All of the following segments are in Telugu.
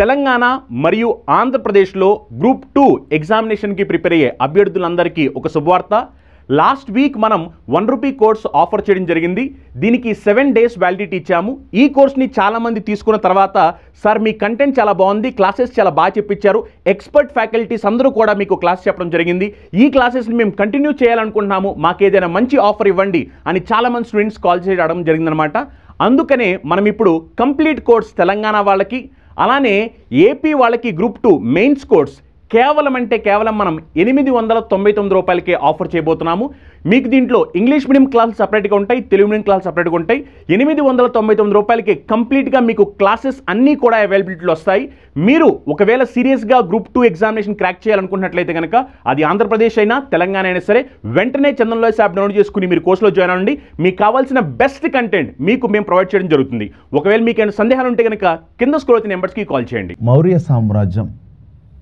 తెలంగాణ మరియు ఆంధ్రప్రదేశ్లో గ్రూప్ 2 ఎగ్జామినేషన్కి ప్రిపేర్ అయ్యే అభ్యర్థులందరికీ ఒక శుభవార్త. లాస్ట్ వీక్ మనం ₹1 కోర్స్ ఆఫర్ చేయడం జరిగింది. దీనికి 7 days వ్యాలిడిటీ ఇచ్చాము. ఈ కోర్స్ని చాలామంది తీసుకున్న తర్వాత సార్ మీ కంటెంట్ చాలా బాగుంది, క్లాసెస్ చాలా బాగా చెప్పించారు, ఎక్స్పర్ట్ ఫ్యాకల్టీస్ అందరూ కూడా మీకు క్లాస్ చెప్పడం జరిగింది, ఈ క్లాసెస్ని మేము కంటిన్యూ చేయాలనుకుంటున్నాము, మాకు ఏదైనా మంచి ఆఫర్ ఇవ్వండి అని చాలామంది స్టూడెంట్స్ కాల్ చేయడం జరిగిందనమాట. అందుకనే మనం ఇప్పుడు కంప్లీట్ కోర్స్ తెలంగాణ వాళ్ళకి అలానే ఏపీ వాళ్ళకి గ్రూప్ 2 మెయిన్స్ కోర్స్ కేవలం మనం ₹899కే ఆఫర్ చేయబోతున్నాము. మీకు దీంట్లో ఇంగ్లీష్ మీడియం క్లాసులు సపరేట్గా ఉంటాయి, తెలుగు మీడియం క్లాసులు సపరేట్గా ఉంటాయి. ₹899కి కంప్లీట్గా మీకు క్లాసెస్ అన్నీ కూడా అవైలబిలిటీలో వస్తాయి. మీరు ఒకవేళ సీరియస్గా గ్రూప్ 2 ఎగ్జామినేషన్ క్రాక్ చేయాలనుకున్నట్లయితే కనుక అది ఆంధ్రప్రదేశ్ అయినా తెలంగాణ అయినా సరే వెంటనే చందన్ లాయర్స్ యాప్ డౌన్లోడ్ చేసుకుని మీరు కోర్సులో జాయిన్ అవ్వండి. మీకు కావాల్సిన బెస్ట్ కంటెంట్ మీకు మేము ప్రొవైడ్ చేయడం జరుగుతుంది. ఒకవేళ మీకు ఏమైనా సందేహాలు ఉంటే కనుక కింద స్క్రోల్ అవుతున్న నెంబర్స్కి కాల్ చేయండి.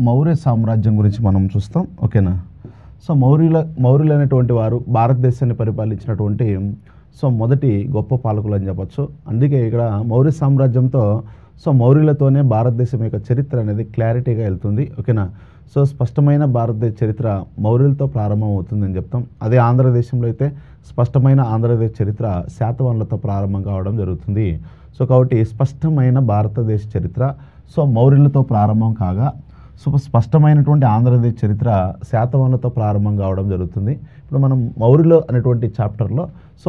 మౌర్య సామ్రాజ్యం గురించి మనం చూస్తాం. ఓకేనా. సో మౌర్యులు అనేటువంటి వారు భారతదేశాన్ని పరిపాలించినటువంటి మొదటి గొప్ప పాలకులు అని చెప్పచ్చు. అందుకే ఇక్కడ మౌర్య సామ్రాజ్యంతో మౌర్యులతోనే భారతదేశం యొక్క చరిత్ర అనేది క్లారిటీగా వెళ్తుంది. ఓకేనా. స్పష్టమైన భారతదేశ చరిత్ర మౌర్యులతో ప్రారంభం అవుతుందని చెప్తాం. అదే ఆంధ్రదేశంలో అయితే స్పష్టమైన ఆంధ్రదేశ చరిత్ర శాతవాహనులతో ప్రారంభం కావడం జరుగుతుంది. కాబట్టి స్పష్టమైన భారతదేశ చరిత్ర మౌర్యులతో ప్రారంభం కాగా స్పష్టమైనటువంటి ఆంధ్రదేశ్ చరిత్ర శాతవాహనులతో ప్రారంభం కావడం జరుగుతుంది. ఇప్పుడు మనం మౌర్యులు అనేటువంటి చాప్టర్లో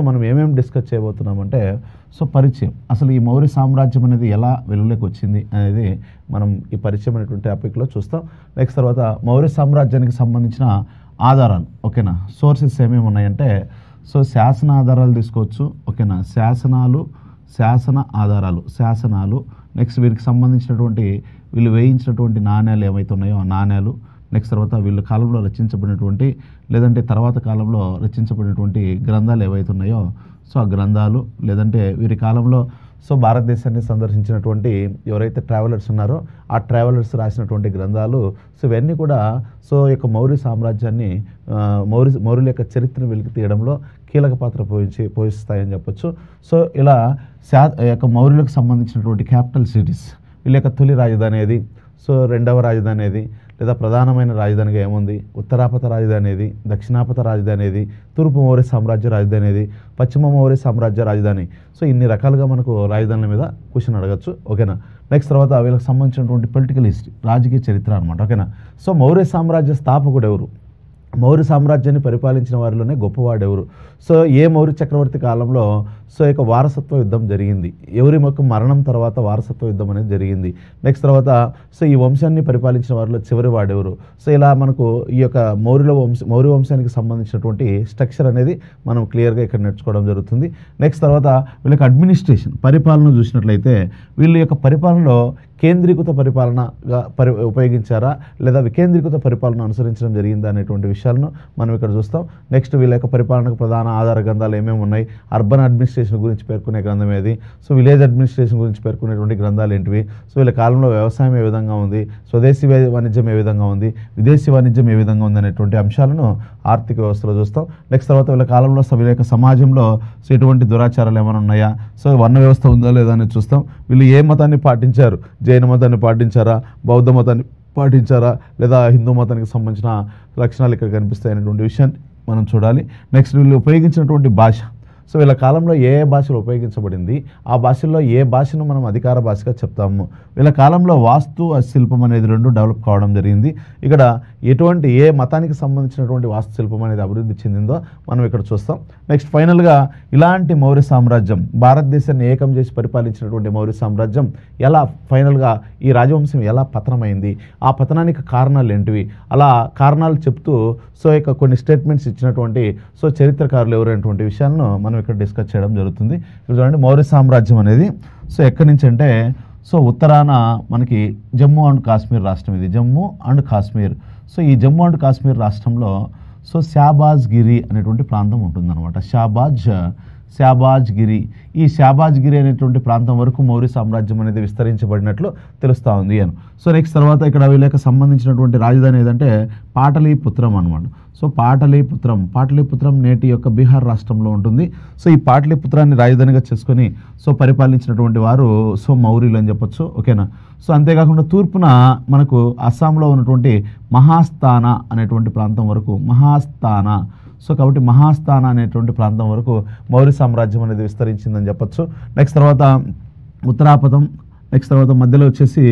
మనం ఏమేమి డిస్కస్ చేయబోతున్నామంటే పరిచయం, అసలు ఈ మౌర్య సామ్రాజ్యం అనేది ఎలా వెలుగులోకి వచ్చింది అనేది మనం ఈ పరిచయం అనేటువంటి టాపిక్లో చూస్తాం. నెక్స్ట్ తర్వాత మౌర్య సామ్రాజ్యానికి సంబంధించిన ఆధారాలు, ఓకేనా, సోర్సెస్ ఏమేమి ఉన్నాయంటే శాసన ఆధారాలు తీసుకోవచ్చు. ఓకేనా. శాసన ఆధారాలు, నెక్స్ట్ వీరికి సంబంధించినటువంటి వీళ్ళు వేయించినటువంటి నాణ్యాలు ఏవైతే ఉన్నాయో ఆ నాణ్యాలు, నెక్స్ట్ తర్వాత వీళ్ళ కాలంలో రచించబడినటువంటి లేదంటే తర్వాత కాలంలో రచించబడినటువంటి గ్రంథాలు ఏవైతే ఉన్నాయో ఆ గ్రంథాలు, లేదంటే వీరి కాలంలో భారతదేశాన్ని సందర్శించినటువంటి ఎవరైతే ట్రావెలర్స్ ఉన్నారో ఆ ట్రావెలర్స్ రాసినటువంటి గ్రంథాలు, ఇవన్నీ కూడా యొక్క మౌర్య సామ్రాజ్యాన్ని మౌర్యుల యొక్క చరిత్రను వెలికి తీయడంలో కీలక పాత్ర పోషిస్తాయని చెప్పొచ్చు. ఇలా యొక్క మౌర్యులకు సంబంధించినటువంటి క్యాపిటల్ సిటీస్, వీళ్ళ యొక్క తొలి రాజధాని ఏది, రెండవ రాజధాని ఏది, లేదా ప్రధానమైన రాజధానిగా ఏముంది, ఉత్తరాపత రాజధాని ఏది, దక్షిణాపత రాజధాని ఏది, తూర్పు మౌర్య సామ్రాజ్య రాజధాని ఏది, పశ్చిమ మౌర్య సామ్రాజ్య రాజధాని. ఇన్ని రకాలుగా మనకు రాజధానుల మీద క్వశ్చన్ అడగచ్చు. ఓకేనా. నెక్స్ట్ తర్వాత వీళ్ళకి సంబంధించినటువంటి పొలిటికల్ హిస్టరీ, రాజకీయ చరిత్ర అనమాట. ఓకేనా. మౌర్య సామ్రాజ్య స్థాపకుడు ఎవరు, మౌర్య సామ్రాజ్యాన్ని పరిపాలించిన వారిలోనే గొప్పవాడు ఎవరు, ఏ మౌర్య చక్రవర్తి కాలంలో యొక్క వారసత్వ యుద్ధం జరిగింది, ఎవరి యొక్క మరణం తర్వాత వారసత్వ యుద్ధం అనేది జరిగింది. నెక్స్ట్ తర్వాత ఈ వంశాన్ని పరిపాలించిన వారిలో చివరి వాడెవరు. ఇలా మనకు ఈ యొక్క మౌర్య వంశానికి సంబంధించినటువంటి స్ట్రక్చర్ అనేది మనం క్లియర్గా ఇక్కడ నేర్చుకోవడం జరుగుతుంది. నెక్స్ట్ తర్వాత వీళ్ళకి అడ్మినిస్ట్రేషన్, పరిపాలన చూసినట్లయితే వీళ్ళ యొక్క పరిపాలనలో కేంద్రీకృత పరిపాలనగా ఉపయోగించారా లేదా వికేంద్రీకృత పరిపాలన అనుసరించడం జరిగిందా అనేటువంటి విషయాలను మనం ఇక్కడ చూస్తాం. నెక్స్ట్ వీళ్ళ యొక్క పరిపాలనకు ప్రధాన ఆధార గ్రంథాలు ఏమేమి ఉన్నాయి, అర్బన్ అడ్మినిస్ట్రేషన్ గురించి పేర్కొనే గ్రంథం ఏది, విలేజ్ అడ్మినిస్ట్రేషన్ గురించి పేర్కొనేటువంటి గ్రంథాలు ఏంటివి, వీళ్ళ కాలంలో వ్యవసాయం ఏ విధంగా ఉంది, స్వదేశీ వాణిజ్యం ఏ విధంగా ఉంది, విదేశీ వాణిజ్యం ఏ విధంగా ఉంది అనేటువంటి అంశాలను ఆర్థిక వ్యవస్థలో చూస్తాం. నెక్స్ట్ తర్వాత వీళ్ళ కాలంలో వీళ్ళ యొక్క సమాజంలో ఎటువంటి దురాచారాలు ఏమైనా ఉన్నాయా, వర్ణ వ్యవస్థ ఉందా లేదా అనేది చూస్తాం. వీళ్ళు ఏ మతాన్ని పాటించారు, జైన మతాన్ని పాటించారా, బౌద్ధ మతాన్ని పాటించారా, లేదా హిందూ మతానికి సంబంధించిన లక్షణాలు ఇక్కడ కనిపిస్తాయి అనేటువంటి విషయాన్ని మనం చూడాలి. నెక్స్ట్ వీళ్ళు ఉపయోగించినటువంటి భాష, వీళ్ళ కాలంలో ఏ భాషలు ఉపయోగించబడింది, ఆ భాషల్లో ఏ భాషను మనం అధికార భాషగా చెప్తాము. వీళ్ళ కాలంలో వాస్తు శిల్పం అనేది రెండు డెవలప్ కావడం జరిగింది. ఇక్కడ ఏ మతానికి సంబంధించినటువంటి వాస్తుశిల్పం అనేది అభివృద్ధి చెందిందో మనం ఇక్కడ చూస్తాం. నెక్స్ట్ ఫైనల్గా ఇలాంటి మౌర్య సామ్రాజ్యం, భారతదేశాన్ని ఏకం చేసి పరిపాలించినటువంటి మౌర్య సామ్రాజ్యం ఎలా ఫైనల్గా ఈ రాజవంశం ఎలా పతనమైంది, ఆ పతనానికి కారణాలు ఏంటివి, అలా కారణాలు చెప్తూ ఇక కొన్ని స్టేట్మెంట్స్ ఇచ్చినటువంటి చరిత్రకారులు ఎవరైనటువంటి విషయాలను మనం ఇక్కడ డిస్కస్ చేయడం జరుగుతుంది. ఇప్పుడు చూడండి, మౌర్య సామ్రాజ్యం అనేది ఎక్కడి నుంచి అంటే ఉత్తరాన మనకి జమ్మూ అండ్ కాశ్మీర్ రాష్ట్రం, ఇది జమ్మూ అండ్ కాశ్మీర్. ఈ జమ్మూ అండ్ కాశ్మీర్ రాష్ట్రంలో షాబాజ్ గిరి అనేటువంటి ప్రాంతం ఉంటుందన్నమాట. షాబాజ్ గిరి. ఈ షాబాజ్ గిరి అనేటువంటి ప్రాంతం వరకు మౌర్య సామ్రాజ్యం అనేది విస్తరించబడినట్లు తెలుస్తూ ఉంది అని. సో నెక్స్ట్ తర్వాత ఇక్కడ వీళ్ళకి సంబంధించినటువంటి రాజధాని ఏదంటే పాటలీపుత్రం అనమాట. సో పాటలీపుత్రం నేటి యొక్క బీహార్ రాష్ట్రంలో ఉంటుంది. సో ఈ పాటలీపుత్రాన్ని రాజధానిగా చేసుకొని సో పరిపాలించినటువంటి వారు సో మౌర్యులు అని చెప్పొచ్చు. ఓకేనా. సో అంతేకాకుండా తూర్పున మనకు అస్సాంలో ఉన్నటువంటి మహాస్థానా అనేటువంటి ప్రాంతం వరకు సో కాబట్టి మహాస్థానా అనేటువంటి ప్రాంతం వరకు మౌర్య సామ్రాజ్యం అనేది విస్తరించిందని చెప్పొచ్చు. నెక్స్ట్ తర్వాత ఉత్తరాపథం, నెక్స్ట్ తర్వాత మధ్యలో వచ్చేసి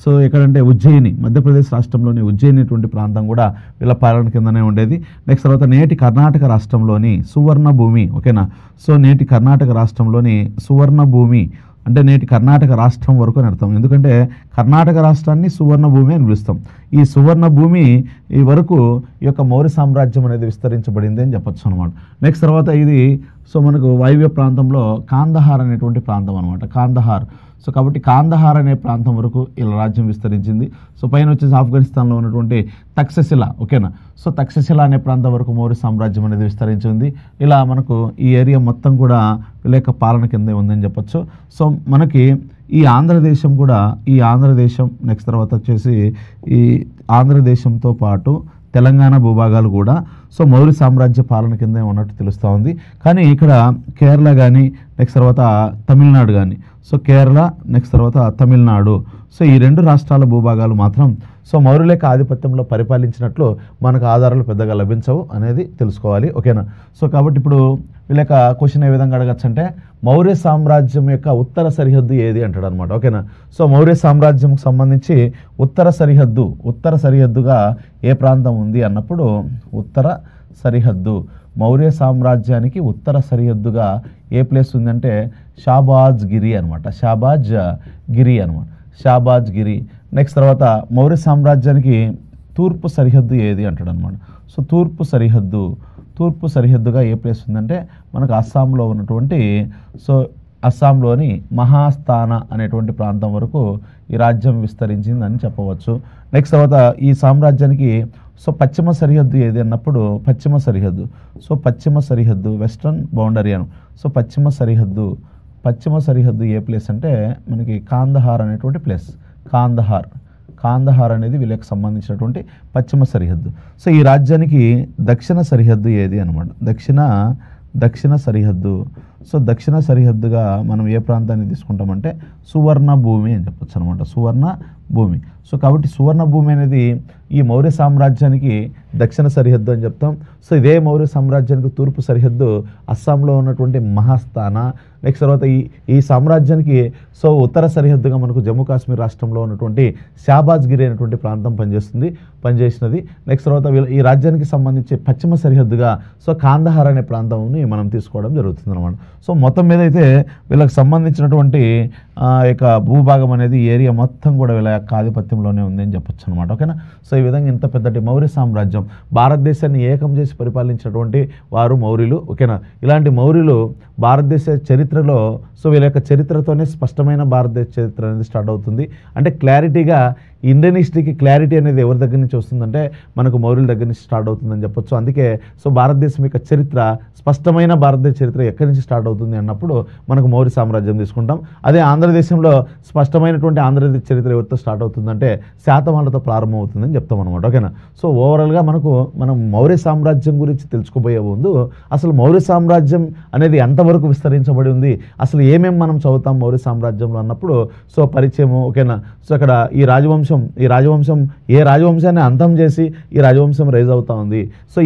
సో ఎక్కడంటే ఉజ్జయిని, మధ్యప్రదేశ్ రాష్ట్రంలోని ఉజ్జయిని అటువంటి ప్రాంతం కూడా వీళ్ళ పాలన కిందనే ఉండేది. నెక్స్ట్ తర్వాత నేటి కర్ణాటక రాష్ట్రంలోని సువర్ణభూమి. ఓకేనా. సో నేటి కర్ణాటక రాష్ట్రంలోని సువర్ణభూమి అంటే నేటి కర్ణాటక రాష్ట్రం వరకు అని అర్థం. ఎందుకంటే కర్ణాటక రాష్ట్రాన్ని సువర్ణభూమి అని పిలుస్తాం. ఈ సువర్ణభూమి ఈ వరకు ఈ యొక్క మౌర్య సామ్రాజ్యం అనేది విస్తరించబడింది అని చెప్పొచ్చు అనమాట. నెక్స్ట్ తర్వాత ఇది సో మనకు వాయువ్య ప్రాంతంలో కాందహార్ అనేటువంటి ప్రాంతం అనమాట. కాందహార్. సో కాబట్టి కాందహార్ అనే ప్రాంతం వరకు ఇలా రాజ్యం విస్తరించింది. సో పైన వచ్చేసి ఆఫ్ఘనిస్తాన్లో ఉన్నటువంటి తక్షశిల. ఓకేనా. సో తక్షశిల అనే ప్రాంతం వరకు మౌర్య సామ్రాజ్యం అనేది విస్తరించింది. ఇలా మనకు ఈ ఏరియా మొత్తం కూడా వీళ్ళ యొక్క పాలన కిందే ఉందని చెప్పొచ్చు. సో మనకి ఈ ఆంధ్రదేశం కూడా నెక్స్ట్ తర్వాత వచ్చేసి ఈ ఆంధ్రదేశంతో పాటు తెలంగాణ భూభాగాలు కూడా సో మౌర్య సామ్రాజ్య పాలన కిందే ఉన్నట్టు తెలుస్తూ ఉంది. కానీ ఇక్కడ కేరళ కానీ నెక్స్ట్ తర్వాత తమిళనాడు కానీ సో కేరళ నెక్స్ట్ తర్వాత తమిళనాడు సో ఈ రెండు రాష్ట్రాల భూభాగాలు మాత్రం సో మౌర్యుల యొక్క ఆధిపత్యంలో పరిపాలించినట్లు మనకు ఆధారాలు పెద్దగా లభించవు అనేది తెలుసుకోవాలి. ఓకేనా. సో కాబట్టి ఇప్పుడు వీళ్ళ యొక్క క్వశ్చన్ ఏ విధంగా అడగచ్చు అంటే మౌర్య సామ్రాజ్యం యొక్క ఉత్తర సరిహద్దు ఏది అంటాడు అనమాట. ఓకేనా. సో మౌర్య సామ్రాజ్యంకు సంబంధించి ఉత్తర సరిహద్దుగా ఏ ప్రాంతం ఉంది అన్నప్పుడు ఉత్తర సరిహద్దు మౌర్య సామ్రాజ్యానికి ఉత్తర సరిహద్దుగా ఏ ప్లేస్ ఉందంటే షాబాజ్ గిరి అనమాట. షాబాజ్ గిరి. నెక్స్ట్ తర్వాత మౌర్య సామ్రాజ్యానికి తూర్పు సరిహద్దు ఏది అంటాడు అనమాట. సో తూర్పు సరిహద్దుగా ఏ ప్లేస్ ఉందంటే మనకు అస్సాంలో ఉన్నటువంటి సో అస్సాంలోని మహాస్థానా అనేటువంటి ప్రాంతం వరకు ఈ రాజ్యం విస్తరించిందని చెప్పవచ్చు. నెక్స్ట్ తర్వాత ఈ సామ్రాజ్యానికి సో పశ్చిమ సరిహద్దు ఏది అన్నప్పుడు పశ్చిమ సరిహద్దు వెస్ట్రన్ బౌండరీ అని. సో పశ్చిమ సరిహద్దు ఏ ప్లేస్ అంటే మనకి కాందహార్ అనేటువంటి ప్లేస్. కాందహార్ అనేది వీళ్ళకి సంబంధించినటువంటి పశ్చిమ సరిహద్దు. సో ఈ రాజ్యానికి దక్షిణ సరిహద్దు ఏది అనమాట. దక్షిణ సరిహద్దు. సో దక్షిణ సరిహద్దుగా మనం ఏ ప్రాంతాన్ని తీసుకుంటామంటే సువర్ణభూమి అని చెప్పొచ్చు అనమాట. సువర్ణభూమి. సో కాబట్టి సువర్ణభూమి అనేది ఈ మౌర్య సామ్రాజ్యానికి దక్షిణ సరిహద్దు అని చెప్తాం. సో ఇదే మౌర్య సామ్రాజ్యానికి తూర్పు సరిహద్దు అస్సాంలో ఉన్నటువంటి మహాస్థానా. నెక్స్ట్ తర్వాత ఈ సామ్రాజ్యానికి సో ఉత్తర సరిహద్దుగా మనకు జమ్మూ కాశ్మీర్ రాష్ట్రంలో ఉన్నటువంటి షాబాజ్ గిరి అనేటువంటి ప్రాంతం పనిచేసినది. నెక్స్ట్ తర్వాత ఈ రాజ్యానికి సంబంధించి పశ్చిమ సరిహద్దుగా సో కాందహార్ అనే ప్రాంతాన్ని మనం తీసుకోవడం జరుగుతుంది అనమాట. సో మొత్తం మీద అయితే వీళ్ళకి సంబంధించినటువంటి యొక్క భూభాగం అనేది ఏరియా మొత్తం కూడా వీళ్ళ యొక్క ఆధిపత్యంలోనే ఉంది అని చెప్పొచ్చు అనమాట. ఓకేనా. సో ఈ విధంగా ఇంత పెద్దటి మౌర్య సామ్రాజ్యం భారతదేశాన్ని ఏకం చేసి పరిపాలించినటువంటి వారు మౌర్యులు. ఓకేనా. ఇలాంటి మౌర్యులు భారతదేశ చరిత్రలో సో వీళ్ళ యొక్క చరిత్రతోనే స్పష్టమైన భారతదేశ చరిత్ర అనేది స్టార్ట్ అవుతుంది. అంటే క్లారిటీగా ఇండియన్ హిస్టరీకి క్లారిటీ అనేది ఎవరి దగ్గర నుంచి వస్తుందంటే మనకు మౌర్యుల దగ్గర నుంచి స్టార్ట్ అవుతుందని చెప్పొచ్చు. అందుకే సో భారతదేశం యొక్క చరిత్ర స్పష్టమైన భారతదేశ చరిత్ర ఎక్కడి నుంచి స్టార్ట్ అవుతుంది అన్నప్పుడు మనకు మౌర్య సామ్రాజ్యం తీసుకుంటాం. అదే ఆంధ్రదేశంలో స్పష్టమైనటువంటి ఆంధ్రదేశ చరిత్ర ఎవరితో స్టార్ట్ అవుతుందంటే శాతవాహనులతో ప్రారంభం అవుతుందని చెప్తాం అనమాట. ఓకేనా. సో ఓవరాల్గా మనం మౌర్య సామ్రాజ్యం గురించి తెలుసుకోబోయే ముందు అసలు మౌర్య సామ్రాజ్యం అనేది ఎంతవరకు విస్తరించబడి ఉంది, అసలు ఏమేమి మనం చదువుతాం మౌర్య సామ్రాజ్యంలో అన్నప్పుడు సో పరిచయము. ఓకేనా. సో అక్కడ ఈ రాజవంశం ఏ రాజవంశాన్ని అంతం చేసి ఈ రాజవంశం రైజ్ అవుతా ఉంది. సో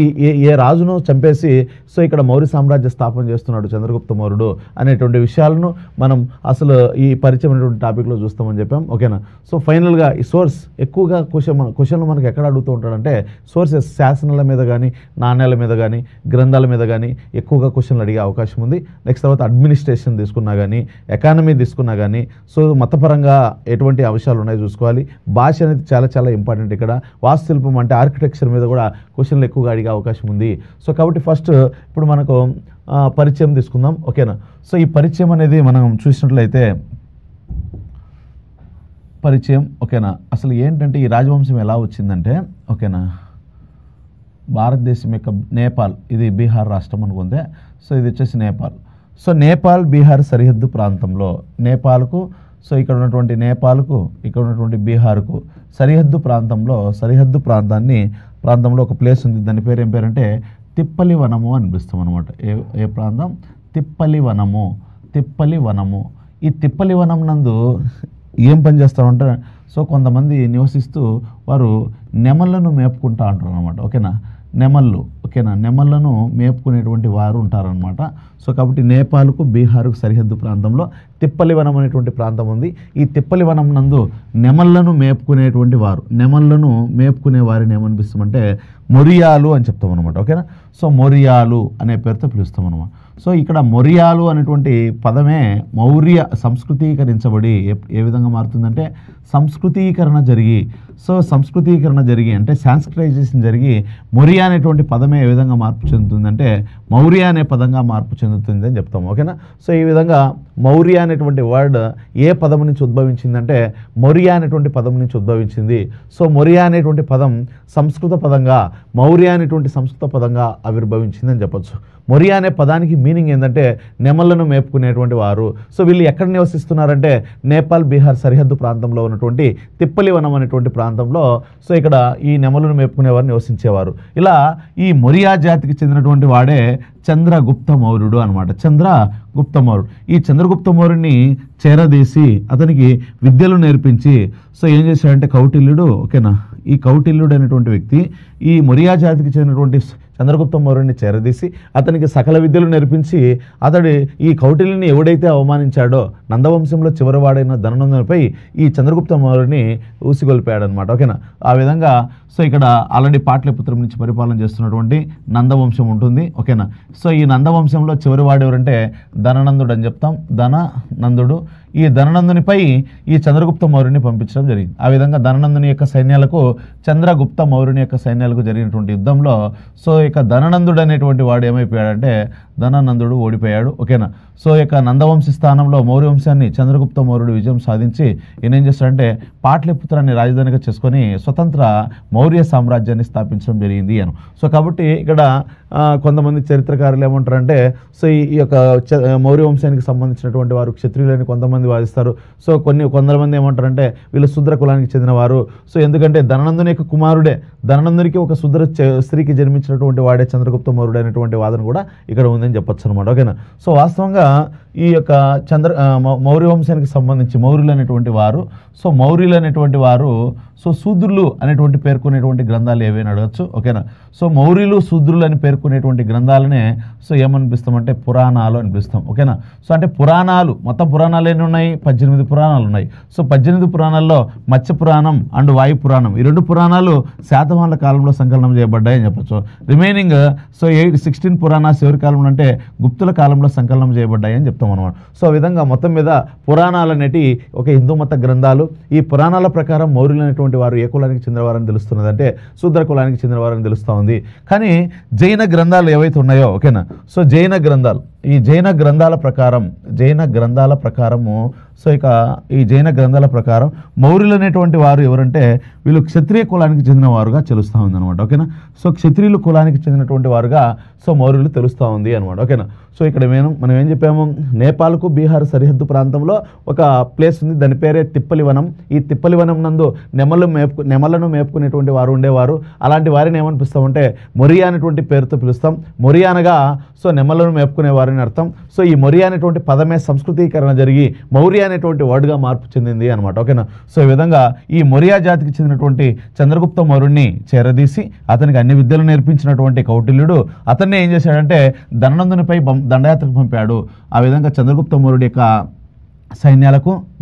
ఏ రాజును చంపేసి సో ఇక్కడ మౌర్య సామ్రాజ్య స్థాపన చేస్తున్నాడు చంద్రగుప్త మౌర్యుడు అనేటువంటి విషయాలను మనం అసలు ఈ పరిచయం అనేటువంటి టాపిక్లో చూస్తామని చెప్పాం. ఓకేనా. సో ఫైనల్గా ఈ సోర్స్ ఎక్కువగా క్వశ్చన్లు మనకు ఎక్కడ అడుగుతూ ఉంటాడంటే సోర్సెస్ శాసనాల మీద కానీ నాణ్యాల మీద కానీ గ్రంథాల మీద కానీ ఎక్కువగా క్వశ్చన్లు అడిగే అవకాశం ఉంది. నెక్స్ట్ తర్వాత అడ్మినిస్ట్రేషన్ తీసుకున్నా కానీ ఎకానమీ తీసుకున్నా కానీ సో మతపరంగా ఎటువంటి అంశాలు ఉన్నాయో చూసుకోవాలి. భాష అనేది చాలా చాలా ఇంపార్టెంట్. ఇక్కడ వాస్తుశిల్పం అంటే ఆర్కిటెక్చర్ మీద కూడా క్వశ్చన్లు ఎక్కువగా అడిగే అవకాశం ఉంది. సో కాబట్టి ఫస్ట్ ఇప్పుడు మనకు పరిచయం తీసుకుందాం. ఓకేనా. సో ఈ పరిచయం అనేది మనం చూసినట్లయితే ఓకేనా అసలు ఏంటంటే ఈ రాజవంశం ఎలా వచ్చిందంటే ఓకేనా భారతదేశం యొక్క నేపాల్, ఇది బీహార్ రాష్ట్రం అనుకుంటే సో ఇది వచ్చేసి నేపాల్. సో నేపాల్ బీహార్ సరిహద్దు ప్రాంతంలో నేపాల్కు సో ఇక్కడ ఉన్నటువంటి నేపాల్కు ఇక్కడ ఉన్నటువంటి బీహార్కు సరిహద్దు ప్రాంతంలో ఒక ప్లేస్ ఉంది. దాని పేరు ఏం పేరంటే తిప్పలివనము అని పిలుస్తాం అనమాట. ఏ ప్రాంతం? తిప్పలివనము. ఈ తిప్పలివనం నందు ఏం పని చేస్తామంటే సో కొంతమంది నివసిస్తూ వారు నెమళ్ళను మేపుకుంటా అంటారు అనమాట. ఓకేనా, నెమళ్ళను మేపుకునేటువంటి వారు ఉంటారనమాట. సో కాబట్టి నేపాల్కు బీహార్కు సరిహద్దు ప్రాంతంలో తిప్పలివనం అనేటువంటి ప్రాంతం ఉంది. ఈ తిప్పలివనం నందు నెమళ్ళను మేపుకునేటువంటి వారు, నెమళ్ళను మేపుకునే వారిని ఏమనిపిస్తామంటే మొరియాలు అని చెప్తాం అనమాట. ఓకేనా, సో మొరియాలు అనే పేరుతో పిలుస్తాం అనమాట. సో ఇక్కడ మొరియాలు అనేటువంటి పదమే మౌర్య సంస్కృతీకరించబడి ఏ విధంగా మారుతుందంటే సంస్కృతీకరణ జరిగి అంటే సాంస్క్రైజేషన్ జరిగి మొరియా అనేటువంటి పదమే ఏ విధంగా మార్పు చెందుతుందంటే మౌర్య అనే పదంగా మార్పు చెందుతుంది అని చెప్తాం. ఓకేనా, సో ఈ విధంగా మౌర్య అనేటువంటి వర్డ్ ఏ పదం నుంచి ఉద్భవించిందంటే మొరియా అనేటువంటి పదం నుంచి ఉద్భవించింది. సో మొరియా అనేటువంటి పదం సంస్కృత పదంగా మౌర్య అనేటువంటి సంస్కృత పదంగా ఆవిర్భవించింది అని చెప్పొచ్చు. మొరియా అనే పదానికి మీనింగ్ ఏంటంటే నెమళ్ళను మేపుకునేటువంటి వారు. సో వీళ్ళు ఎక్కడ నివసిస్తున్నారంటే నేపాల్ బీహార్ సరిహద్దు ప్రాంతంలో ఉన్నటువంటి తిప్పలివనం అనేటువంటి ప్రాంతంలో సో ఇక్కడ ఈ నెమళ్ళను మేపుకునేవారు నివసించేవారు. ఇలా ఈ మొరియా జాతికి చెందినటువంటి వాడే చంద్రగుప్త మౌర్యుడు అనమాట. చంద్రగుప్త మౌర్యుడు ఈ చంద్రగుప్త మౌర్యుడిని చేరదీసి అతనికి విద్యలు నేర్పించి సో ఏం చేశాడంటే కౌటిల్యుడు, ఓకేనా, ఈ కౌటిల్యుడు అనేటువంటి వ్యక్తి ఈ మొరియా జాతికి చెందినటువంటి చంద్రగుప్త మౌర్యుడిని చేరదీసి అతనికి సకల విద్యలు నేర్పించి అతడు ఈ కౌటిల్యుని ఎవడైతే అవమానించాడో నందవంశంలో చివరివాడైన ధననందునిపై ఈ చంద్రగుప్త మౌర్యుడిని ఊసిగొల్పాడు అనమాట. ఓకేనా, ఆ విధంగా సో ఇక్కడ ఆల్రెడీ పాటలీపుత్రం నుంచి పరిపాలన చేస్తున్నటువంటి నందవంశం ఉంటుంది. ఓకేనా, సో ఈ నందవంశంలో చివరివాడు ఎవరంటే ధననందుడు అని చెప్తాం. ధననందుడు ఈ ధననందునిపై ఈ చంద్రగుప్త మౌర్యుని పంపించడం జరిగింది. ఆ విధంగా ధననందుని యొక్క సైన్యాలకు చంద్రగుప్త మౌర్యుని యొక్క సైన్యాలకు జరిగినటువంటి యుద్ధంలో సో ఇక ధననందుడు అనేటువంటి వాడు ఏమైపోయాడంటే ధననందుడు ఓడిపోయాడు. ఓకేనా, సో ఇక నందవంశ స్థానంలో మౌర్య వంశాన్ని చంద్రగుప్త మౌర్యుడు విజయం సాధించి ఈయన ఏం చేస్తాడంటే పాటలీపుత్రాన్ని రాజధానిగా చేసుకొని స్వతంత్ర మౌర్య సామ్రాజ్యాన్ని స్థాపించడం జరిగింది అని. సో కాబట్టి ఇక్కడ కొంతమంది చరిత్రకారులు ఏమంటారంటే సో ఈ యొక్క మౌర్య వంశానికి సంబంధించినటువంటి వారు క్షత్రియులని కొంతమంది వాదిస్తారు. సో కొంతమంది ఏమంటారంటే వీళ్ళు శూద్ర కులానికి చెందినవారు. సో ఎందుకంటే ధననందుని యొక్క కుమారుడే, ధననందునికి ఒక శూద్ర స్త్రీకి జన్మించినటువంటి వాడే చంద్రగుప్త మౌర్యుడు అనేటువంటి వాదన కూడా ఇక్కడ ఉందని చెప్పొచ్చు అనమాట. ఓకేనా, సో వాస్తవంగా ఈ యొక్క మౌర్య వంశానికి సంబంధించి మౌర్యులు అనేటువంటి వారు సో శూద్రులు అనేటువంటి పేర్కొనేటువంటి గ్రంథాలు ఏవైనా అడగచ్చు. ఓకేనా, సో మౌర్యులు శూద్రులు అని పేర్కొనేటువంటి గ్రంథాలనే సో ఏమనిపిస్తామంటే పురాణాలు అనిపిస్తాం. ఓకేనా, సో అంటే పురాణాలు మొత్తం పురాణాలు ఎన్ని ఉన్నాయి? 18 పురాణాలు ఉన్నాయి. సో 18 పురాణాల్లో మత్స్య పురాణం అండ్ వాయు పురాణం ఈ రెండు పురాణాలు శాతవాహనుల కాలంలో సంకలనం చేయబడ్డాయని చెప్పచ్చు. రిమైనింగ్ సో 16 పురాణాలు ఎవరి కాలంలో అంటే గుప్తుల కాలంలో సంకలనం చేయబడ్డాయి అని చెప్తాం అనమాట. సో ఆ విధంగా మొత్తం మీద పురాణాలు అనేటి ఒక హిందూ మత గ్రంథాలు. ఈ పురాణాల ప్రకారం మౌర్యులు అనేటువంటి వారు ఏ కులానికి చెందినవారని తెలుస్తున్నది అంటే శూద్ర కులానికి చెందినవారని తెలుస్తూ ఉంది. కానీ జైన గ్రంథాలు ఏవైతే ఉన్నాయో, ఓకేనా, సో జైన గ్రంథాలు ఈ జైన గ్రంథాల ప్రకారము సో ఇక ఈ జైన గ్రంథాల ప్రకారం మౌర్యులు అనేటువంటి వారు ఎవరంటే వీళ్ళు క్షత్రియ కులానికి చెందిన వారుగా తెలుస్తూ ఉంది అనమాట. ఓకేనా, సో క్షత్రియులు కులానికి చెందినటువంటి వారుగా సో మౌర్యులు తెలుస్తూ ఉంది అనమాట. ఓకేనా, సో ఇక్కడ మనం ఏం చెప్పాము, నేపాల్కు బీహార్ సరిహద్దు ప్రాంతంలో ఒక ప్లేస్ ఉంది, దాని పేరే తిప్పలివనం. ఈ తిప్పలివనం నందు నెమళ్ళను మేపుకునేటువంటి వారు ఉండేవారు. అలాంటి వారిని ఏమనిపిస్తామంటే మొరియా అనేటువంటి పేరుతో పిలుస్తాం. మొరియా అనగా సో నెమళ్ళను మేపుకునేవారని అర్థం. సో ఈ మొరియా అనేటువంటి పదమే సంస్కృతీకరణ జరిగి మౌర్య అనేటువంటి వర్డ్గా మార్పు చెందింది అనమాట. ఓకేనా, సో ఈ విధంగా ఈ మొరియా జాతికి చెందినటువంటి చంద్రగుప్త మౌర్యుడిని చేరదీసి అతనికి అన్ని విద్యలు నేర్పించినటువంటి కౌటిల్యుడు అతన్ని ఏం చేశాడంటే ధననందునిపై దండయాత్రకు పంపాడు. ఆ విధంగా చంద్రగుప్త మౌర్యుడి యొక్క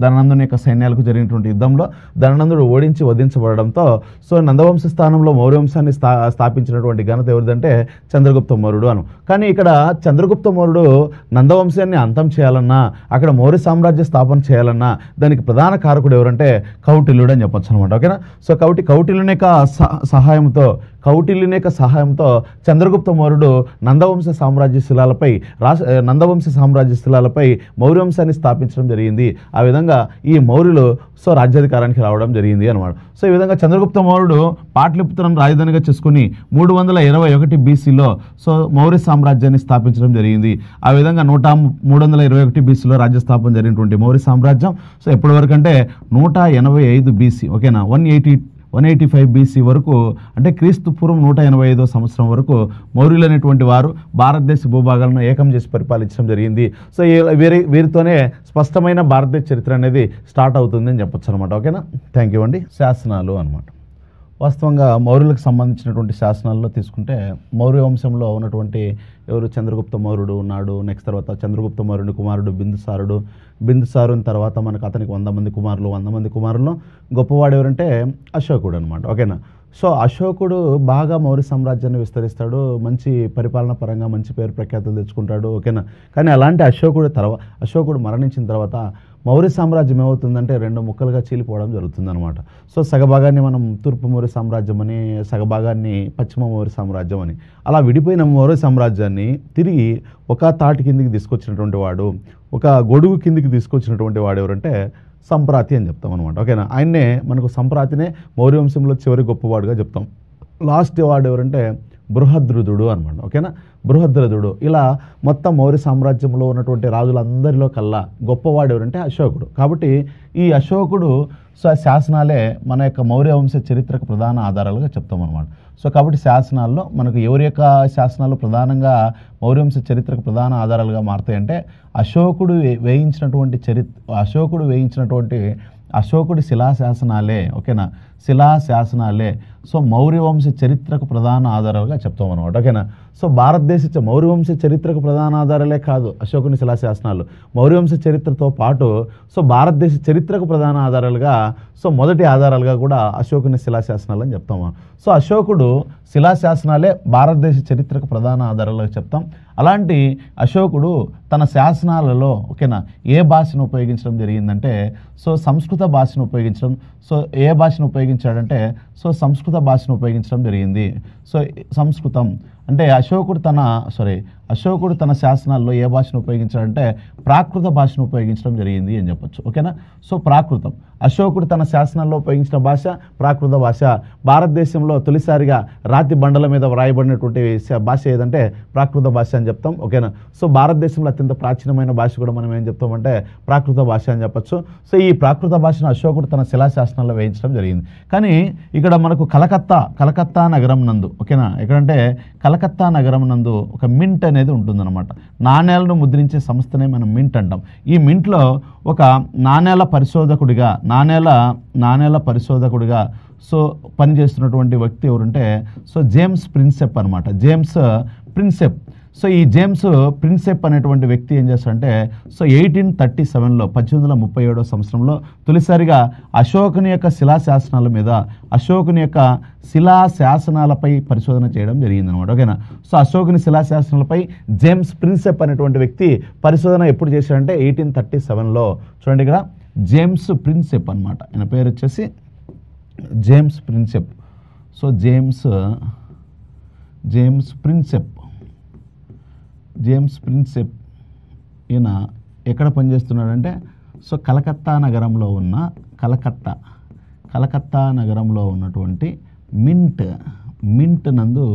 ధననందుని యొక్క సైన్యాలకు జరిగినటువంటి యుద్ధంలో ధననందుడు ఓడించి వధించబడడంతో సో నందవంశ స్థానంలో మౌర్య వంశాన్ని స్థాపించినటువంటి ఘనత ఎవరిదంటే చంద్రగుప్త మౌర్యుడు అను. కానీ ఇక్కడ చంద్రగుప్త మౌర్యుడు నందవంశాన్ని అంతం చేయాలన్నా అక్కడ మౌర్య సామ్రాజ్య స్థాపన చేయాలన్నా దానికి ప్రధాన కారకుడు ఎవరంటే కౌటిల్యుడు అని చెప్పొచ్చు అనమాట. ఓకేనా, సో కౌటిల్యుని యొక్క సహాయంతో చంద్రగుప్త మౌర్యుడు నందవంశ సామ్రాజ్య శిలాలపై మౌర్య వంశాన్ని స్థాపించడం జరిగింది. ఆ విధంగా విధంగా ఈ మౌర్యులు సో రాజ్యాధికారానికి రావడం జరిగింది అనమాట. సో ఈ విధంగా చంద్రగుప్త మౌర్యుడు పాటలిపుత్రం రాజధానిగా చేసుకుని 321 బీసీలో సో మౌర్య సామ్రాజ్యాన్ని స్థాపించడం జరిగింది. ఆ విధంగా 321 బీసీలో రాజ్య స్థాపన జరిగినటువంటి మౌర్య సామ్రాజ్యం సో ఎప్పటి వరకు అంటే 185 బీసీ, ఓకేనా, 185 బీసీ వరకు, అంటే క్రీస్తు పూర్వం 185వ సంవత్సరం వరకు మౌర్యులు అనేటువంటి వారు భారతదేశ భూభాగాలను ఏకం చేసి పరిపాలించడం జరిగింది. సో వీరితోనే స్పష్టమైన భారతదేశ చరిత్ర అనేది స్టార్ట్ అవుతుంది అని చెప్పొచ్చు అనమాట. ఓకేనా, థ్యాంక్ యూ అండి. శాసనాలు అనమాట. వాస్తవంగా మౌర్యులకు సంబంధించినటువంటి శాసనాల్లో తీసుకుంటే మౌర్య వంశంలో ఉన్నటువంటి ఎవరు చంద్రగుప్త మౌర్యుడు ఉన్నాడు. నెక్స్ట్ తర్వాత చంద్రగుప్త మౌర్యుడి కుమారుడు బిందుసారుని తర్వాత మనకు అతనికి 100 మంది కుమారులు. 100 మంది కుమారుల్లో గొప్పవాడు ఎవరంటే అశోకుడు అనమాట. ఓకేనా, సో అశోకుడు బాగా మౌర్య సామ్రాజ్యాన్ని విస్తరిస్తాడు, మంచి పరిపాలన పరంగా మంచి పేరు ప్రఖ్యాతులు తెచ్చుకుంటాడు. ఓకేనా, కానీ అలాంటి అశోకుడు మరణించిన తర్వాత మౌర్య సామ్రాజ్యం ఏమవుతుందంటే 2 ముక్కలుగా చీలిపోవడం జరుగుతుందన్నమాట. సో సగభాగాన్ని మనం తూర్పు మౌర్య సామ్రాజ్యం అని, సగభాగాన్ని పశ్చిమ మౌర్య సామ్రాజ్యం అని, అలా విడిపోయిన మౌర్య సామ్రాజ్యాన్ని తిరిగి ఒక తాటి కిందికి తీసుకొచ్చినటువంటి వాడు, ఒక గొడుగు కిందికి తీసుకొచ్చినటువంటి వాడు ఎవరంటే సంప్రాతి అని చెప్తాం అనమాట. ఓకేనా, ఆయన్నే మనకు సంప్రాతినే మౌర్య వంశంలో చివరి గొప్పవాడుగా చెప్తాం. లాస్ట్ వాడు ఎవరంటే బృహద్రథుడు అనమాట. ఓకేనా, బృహద్రథుడు. ఇలా మొత్తం మౌర్య సామ్రాజ్యంలో ఉన్నటువంటి రాజులందరిలో కల్లా గొప్పవాడు ఎవరంటే అశోకుడు. కాబట్టి ఈ అశోకుడు శాసనాలే మన యొక్క మౌర్య వంశ చరిత్రకు ప్రధాన ఆధారాలుగా చెప్తాం అనమాట. సో కాబట్టి శాసనాల్లో మనకు ఎవరి యొక్క శాసనాలు ప్రధానంగా మౌర్యవంశ చరిత్రకు ప్రధాన ఆధారాలుగా మారుతాయంటే అశోకుడి శిలాశాసనాలే. ఓకేనా, శిలాశాసనాలే సో మౌర్యవంశ చరిత్రకు ప్రధాన ఆధారాలుగా చెప్తాం అనమాట. ఓకేనా, సో మౌర్యవంశ చరిత్రకు ప్రధాన ఆధారాలే కాదు అశోకుని శిలాశాసనాలు, మౌర్యవంశ చరిత్రతో పాటు సో భారతదేశ చరిత్రకు ప్రధాన ఆధారాలుగా సో మొదటి ఆధారాలుగా కూడా అశోకుని శిలాశాసనాలు అని చెప్తాము. సో అశోకుడు శిలాశాసనాలే భారతదేశ చరిత్రకు ప్రధాన ఆధారాలుగా చెప్తాం. అలాంటి అశోకుడు తన శాసనాలలో ఓకేనా ఏ భాషను ఉపయోగించడం జరిగిందంటే సో సంస్కృత భాషను ఉపయోగించడం. సో ఏ భాషను ఉపయోగించాడంటే సో సంస్కృత భాషను ఉపయోగించడం జరిగింది. సో సంస్కృతం అంటే అశోకుడు తన శాసనాల్లో ఏ భాషను ఉపయోగించాడంటే ప్రాకృత భాషను ఉపయోగించడం జరిగింది అని చెప్పొచ్చు. ఓకేనా, సో ప్రాకృతం అశోకుడు తన శాసనాల్లో ఉపయోగించిన భాష ప్రాకృత భాష. భారతదేశంలో తొలిసారిగా రాతి బండల మీద వ్రాయబడినటువంటి భాష ఏదంటే ప్రాకృత భాష అని చెప్తాం. ఓకేనా, సో భారతదేశంలో అత్యంత ప్రాచీనమైన భాష కూడా మనం ఏం చెప్తామంటే ప్రాకృత భాష అని చెప్పొచ్చు. సో ఈ ప్రాకృత భాషను అశోకుడు తన శిలాశాసనాల్లో వేయించడం జరిగింది. కానీ ఇక్కడ మనకు కలకత్తా నగరం నందు ఓకేనా, ఎక్కడంటే కలకత్తా నగరం నందు ఒక మింట్ అనేది ఉంటుందన్నమాట. నాణేలను ముద్రించే సంస్థనే మనం మింట్ అంటాం. ఈ మింట్లో ఒక నాణేల పరిశోధకుడిగా సో పనిచేస్తున్నటువంటి వ్యక్తి ఎవరంటే సో జేమ్స్ ప్రిన్సెప్ అనమాట. సో ఈ జేమ్స్ ప్రిన్సెప్ అనేటువంటి వ్యక్తి ఏం చేస్తాడంటే సో 1837లో 1837వ సంవత్సరంలో తొలిసారిగా అశోకుని యొక్క శిలాశాసనాలపై పరిశోధన చేయడం జరిగిందనమాట. ఓకేనా, సో అశోకుని శిలాశాసనాలపై జేమ్స్ ప్రిన్సెప్ అనేటువంటి వ్యక్తి పరిశోధన ఎప్పుడు చేశాడంటే 1837లో. చూడండి ఇక్కడ జేమ్స్ ప్రిన్సెప్ అనమాట. ఆయన పేరు వచ్చేసి James Prinsep. So James Prinsep ఈయన ఎక్కడ పనిచేస్తున్నాడంటే సో కలకత్తా నగరంలో ఉన్నటువంటి మింట్ నందు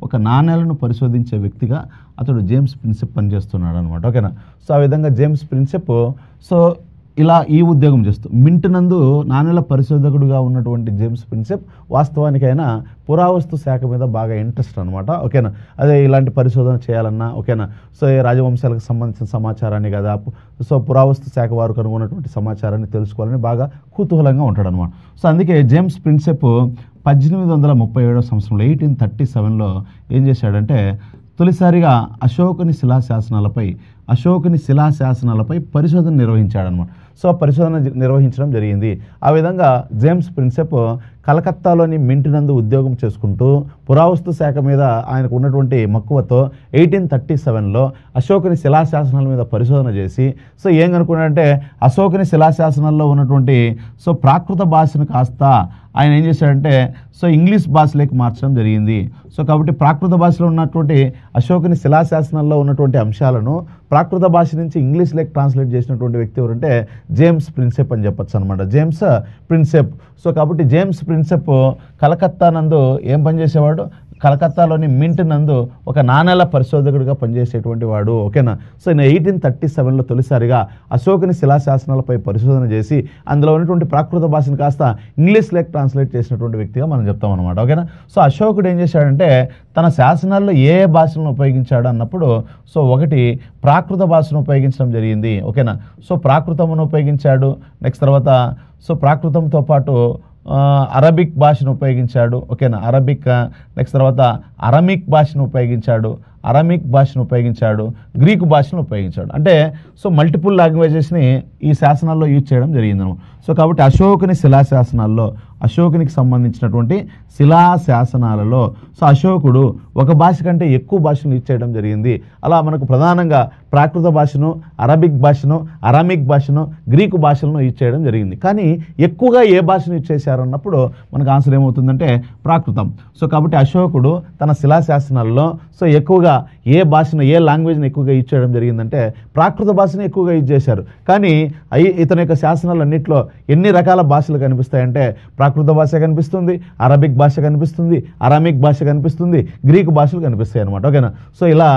ఒక నాణేలను పరిశోధించే వ్యక్తిగా అతడు జేమ్స్ ప్రిన్సెప్ పనిచేస్తున్నాడు అనమాట. ఓకేనా, సో ఆ విధంగా జేమ్స్ ప్రిన్సెప్ సో ఇలా ఈ ఉద్యోగం చేస్తూ మింట్ నందు నాణేల పరిశోధకుడుగా ఉన్నటువంటి జేమ్స్ ప్రిన్సెప్ వాస్తవానికైనా పురావస్తు శాఖ మీద బాగా ఇంట్రెస్ట్ అనమాట. ఓకేనా, అదే ఇలాంటి పరిశోధన చేయాలన్నా ఓకేనా సో రాజవంశాలకు సంబంధించిన సమాచారాన్ని కదా సో పురావస్తు శాఖ వారు కనుగొన్నటువంటి సమాచారాన్ని తెలుసుకోవాలని బాగా కుతూహలంగా ఉంటాడనమాట. సో అందుకే జేమ్స్ ప్రిన్సెప్ 1837వ సంవత్సరంలో 1837లో ఏం చేశాడంటే తొలిసారిగా అశోకుని శిలాశాసనాలపై పరిశోధన నిర్వహించాడనమాట. సో పరిశోధన నిర్వహించడం జరిగింది. ఆ విధంగా జేమ్స్ ప్రిన్సెప్ కలకత్తాలోని మింట్ నందు ఉద్యోగం చేసుకుంటూ పురావస్తు శాఖ మీద ఆయనకు ఉన్నటువంటి మక్కువతో 1837లో అశోకుని శిలాశాసనాల మీద పరిశోధన చేసి సో ఏం కనుక్కున్నాడంటే అశోకుని శిలాశాసనాల్లో ఉన్నటువంటి సో ప్రాకృత భాషను కాస్త ఆయన ఏం చేశాడంటే సో ఇంగ్లీష్ భాషలోకి మార్చడం జరిగింది. సో కాబట్టి ప్రాకృత భాషలో ఉన్నటువంటి అశోకుని శిలాశాసనాల్లో ఉన్నటువంటి అంశాలను ప్రాకృత భాష నుంచి ఇంగ్లీష్లోకి ట్రాన్స్లేట్ చేసినటువంటి వ్యక్తి ఎవరంటే జేమ్స్ ప్రిన్సెప్ అని చెప్పొచ్చు అనమాట. James Prinsep. సో కాబట్టి జేమ్స్ ప్రిన్సెప్ కలకత్తా నందు ఏం పనిచేసేవాడు, కలకత్తాలోని మింట్ నందు ఒక నాణేల పరిశోధకుడిగా పనిచేసేటువంటి వాడు. ఓకేనా. సో ఈయన 1837లో తొలిసారిగా అశోకుని శిలాశాసనాలపై పరిశోధన చేసి అందులో ఉన్నటువంటి ప్రాకృత భాషను కాస్త ఇంగ్లీష్లోకి ట్రాన్స్లేట్ చేసినటువంటి వ్యక్తిగా మనం చెప్తాం అనమాట. ఓకేనా. సో అశోకుడు ఏం చేశాడంటే తన శాసనాల్లో ఏ భాషలను ఉపయోగించాడు అన్నప్పుడు సో ఒకటి ప్రాకృత భాషను ఉపయోగించడం జరిగింది. ఓకేనా. సో ప్రాకృతమును ఉపయోగించాడు. నెక్స్ట్ తర్వాత సో ప్రాకృతంతో పాటు అరబిక్ భాషను ఉపయోగించాడు. ఓకేనా. అరబిక్. నెక్స్ట్ తర్వాత అరమిక్ భాషను ఉపయోగించాడు. గ్రీకు భాషను ఉపయోగించాడు. అంటే సో మల్టిపుల్ లాంగ్వేజెస్ని ఈ శాసనాల్లో యూజ్ చేయడం జరిగింది అనమాట. సో కాబట్టి అశోకుని శిలాశాసనాల్లో, అశోకునికి సంబంధించినటువంటి శిలాశాసనాలలో సో అశోకుడు ఒక భాష కంటే ఎక్కువ భాషను యూజ్ చేయడం జరిగింది. అలా మనకు ప్రధానంగా ప్రాకృత భాషను, అరబిక్ భాషను, అరామిక్ భాషను, గ్రీకు భాషలను యూజ్ చేయడం జరిగింది. కానీ ఎక్కువగా ఏ భాషను యూజ్ చేశారన్నప్పుడు మనకు ఆన్సర్ ఏమవుతుందంటే ప్రాకృతం. సో కాబట్టి అశోకుడు తన శిలాశాసనాల్లో సో ఎక్కువగా ఏ భాషను, ఏ లాంగ్వేజ్ని ఎక్కువగా యూజ్ చేయడం జరిగిందంటే ప్రాకృత భాషను ఎక్కువగా యూజ్ చేశారు. కానీ ఇతని యొక్క శాసనాలన్నింటిలో ఎన్ని రకాల భాషలు కనిపిస్తాయంటే ప్రాకృత భాష కనిపిస్తుంది, అరబిక్ భాష కనిపిస్తుంది, అరామిక్ భాష కనిపిస్తుంది, గ్రీకు భాషలు కనిపిస్తాయి అనమాట. ఓకేనా. సో ఇలా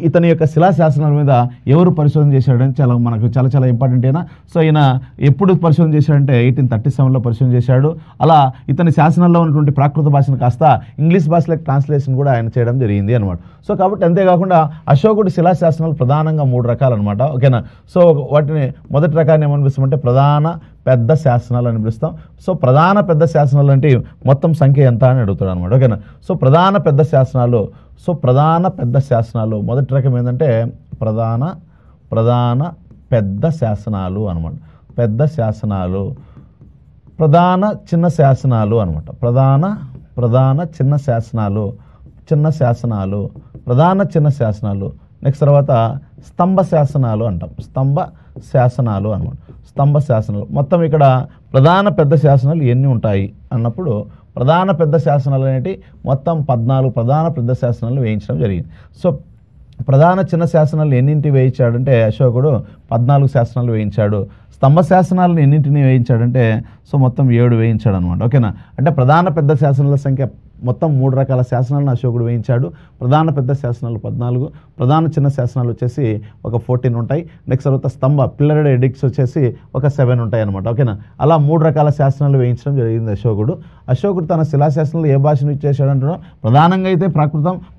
ఇతని యొక్క శిలాశాసనాల మీద ఎవరు పరిశోధన చేశాడని మనకు చాలా ఇంపార్టెంట్ అయినా. సో ఈయన ఎప్పుడు పరిశోధన చేశాడంటే 1837లో పరిశోధన చేశాడు. అలా ఇతని శాసనాల్లో ఉన్నటువంటి ప్రాకృత భాషను కాస్త ఇంగ్లీష్ భాషలోకి ట్రాన్స్లేషన్ కూడా ఆయన చేయడం జరిగింది అనమాట. సో కాబట్టి అంతేకాకుండా అశోకుడి శిలాశాసనాలు ప్రధానంగా 3 రకాలు అనమాట. ఓకేనా. సో వాటిని మొదటి రకాన్ని ఏమనిపిస్తామంటే ప్రధాన పెద్ద శాసనాలు అని పిలుస్తాం. సో ప్రధాన పెద్ద శాసనాలు అంటే మొత్తం సంఖ్య ఎంత అని అడుగుతాడు అనమాట. ఓకేనా. సో ప్రధాన పెద్ద శాసనాలు మొదటి రకం ఏంటంటే ప్రధాన పెద్ద శాసనాలు అనమాట. పెద్ద శాసనాలు. ప్రధాన చిన్న శాసనాలు అనమాట. ప్రధాన చిన్న శాసనాలు. ప్రధాన చిన్న శాసనాలు. నెక్స్ట్ తర్వాత స్తంభ శాసనాలు అంటాం. స్తంభ శాసనాలు అనమాట. స్తంభ శాసనాలు. మొత్తం ఇక్కడ ప్రధాన పెద్ద శాసనాలు ఎన్ని ఉంటాయి అన్నప్పుడు ప్రధాన పెద్ద శాసనాలు అనేవి మొత్తం 14 ప్రధాన పెద్ద శాసనాలు వేయించడం జరిగింది. సో ప్రధాన చిన్న శాసనాలు ఎన్నింటి వేయించాడంటే అశోకుడు 14 శాసనాలు వేయించాడు. స్తంభ శాసనాలను ఎన్నింటిని వేయించాడంటే సో మొత్తం 7 వేయించాడు అనమాట. ఓకేనా. అంటే ప్రధాన పెద్ద శాసనాల సంఖ్య మొత్తం 3 రకాల శాసనాలను అశోకుడు వేయించాడు. ప్రధాన పెద్ద శాసనాలు 14, ప్రధాన చిన్న శాసనాలు వచ్చేసి ఒక 14 ఉంటాయి. నెక్స్ట్ తర్వాత స్తంభ పిల్లర్డ్ ఎడిక్ట్స్ వచ్చేసి ఒక 7 ఉంటాయి అనమాట. ఓకేనా. అలా 3 రకాల శాసనాలు వేయించడం జరిగింది అశోకుడు తన శిలాశాసనాలు ఏ భాషను ఇచ్చేసాడంటున్నాడు. ప్రధానంగా అయితే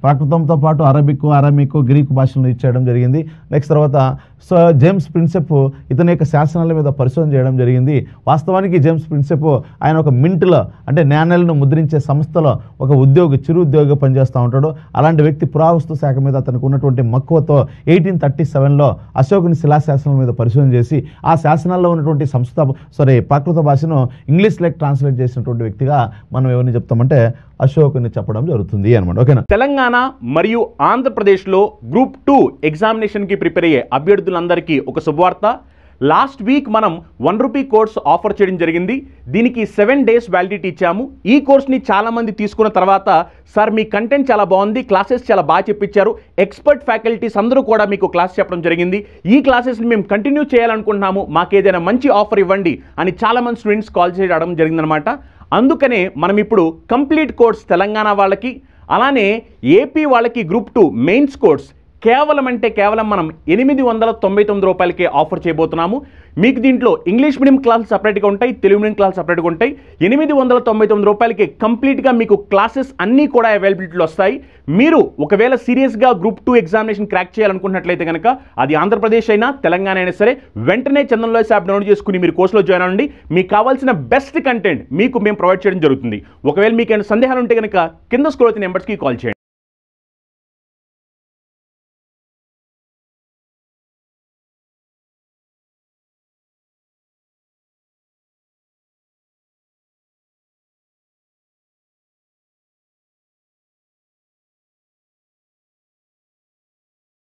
ప్రాకృతంతో పాటు అరమిక్, గ్రీకు భాషలను ఇచ్చేయడం జరిగింది. నెక్స్ట్ తర్వాత సో జేమ్స్ ప్రిన్సెప్ ఇతని యొక్క శాసనాల మీద పరిశోధన చేయడం జరిగింది. వాస్తవానికి జేమ్స్ ప్రిన్సెప్ ఆయన ఒక మింట్లో అంటే నాణేలను ముద్రించే సంస్థలో ఒక చిరు ఉద్యోగి పనిచేస్తూ ఉంటాడు. అలాంటి వ్యక్తి పురావస్తు శాఖ మీద అతనికి ఉన్నటువంటి మక్కువతో 1837లో అశోకుని శిలాశాసనాల మీద పరిశోధన చేసి ఆ శాసనాల్లో ఉన్నటువంటి ప్రాకృత భాషను ఇంగ్లీష్లోకి ట్రాన్స్లేట్ చేసినటువంటి వ్యక్తిగా మనం ఎవరిని చెప్తామంటే అశోకుని చెప్పడం జరుగుతుంది అనమాట. ఓకేనా. తెలంగాణ మరియు ఆంధ్రప్రదేశ్లో గ్రూప్ 2 ఎగ్జామినేషన్కి ప్రిపేర్ అయ్యే అభ్యర్థులందరికీ ఒక శుభవార్త. లాస్ట్ వీక్ మనం 1 రూపీ కోర్స్ ఆఫర్ చేయడం జరిగింది. దీనికి 7 డేస్ వ్యాలిడిటీ ఇచ్చాము. ఈ కోర్స్ని చాలామంది తీసుకున్న తర్వాత సార్ మీ కంటెంట్ చాలా బాగుంది, క్లాసెస్ చాలా బాగా చెప్పించారు, ఎక్స్పర్ట్ ఫ్యాకల్టీస్ అందరూ కూడా మీకు క్లాస్ చెప్పడం జరిగింది, ఈ క్లాసెస్ని మేము కంటిన్యూ చేయాలనుకుంటున్నాము, మాకు ఏదైనా మంచి ఆఫర్ ఇవ్వండి అని చాలామంది స్టూడెంట్స్ కాల్ చేయడం జరిగిందనమాట. అందుకనే మనం ఇప్పుడు కంప్లీట్ కోర్స్ తెలంగాణ వాళ్ళకి అలానే ఏపీ వాళ్ళకి గ్రూప్ 2 మెయిన్స్ కోర్స్ కేవలం మనం 899 రూపాయలకే ఆఫర్ చేయబోతున్నాము. మీకు దీంట్లో ఇంగ్లీష్ మీడియం క్లాసులు సపరేట్గా ఉంటాయి, తెలుగు మీడియం క్లాసులు సపరేట్గా ఉంటాయి. 899 రూపాయలకి కంప్లీట్గా మీకు క్లాసెస్ అన్నీ కూడా అవైలబిలిటీలో వస్తాయి. మీరు ఒకవేళ సీరియస్గా గ్రూప్ 2 ఎగ్జామినేషన్ క్రాక్ చేయాలనుకున్నట్లయితే కనుక అది ఆంధ్రప్రదేశ్ అయినా తెలంగాణ అయినా సరే వెంటనే చందన్ లాయర్స్ యాప్ డౌన్లోడ్ చేసుకుని మీరు కోర్సులో జాయిన్ అవ్వండి. మీకు కావాల్సిన బెస్ట్ కంటెంట్ మీకు మేము ప్రొవైడ్ చేయడం జరుగుతుంది. ఒకవేళ మీకు ఏమైనా సందేహాలు ఉంటే కనుక కింద స్క్రోల్ అవుతున్న నెంబర్స్కి కాల్ చేయండి.